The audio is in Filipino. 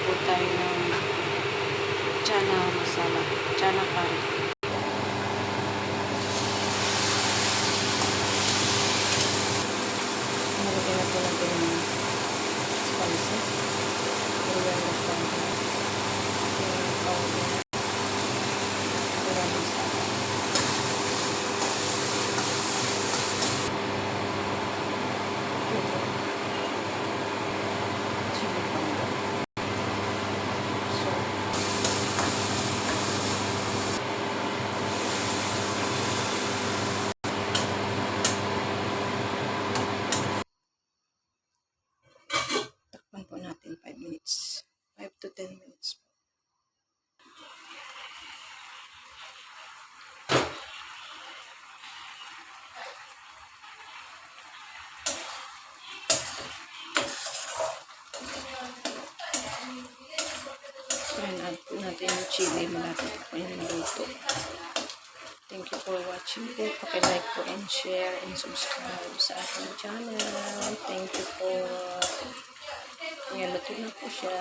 po tayo ng chana masala, chana curry. Nalagyan na po natin ng spices. Coriander powder. Powder. Garam masala. Chili powder. Salt. Takpan po natin 5 minutes. 5 to 10 minutes. Add po natin yung chili. Malapit po yung maluto. Thank you for watching po. Paki-like po and share and subscribe sa aking channel. Thank you po. Ngayon, luto na po siya.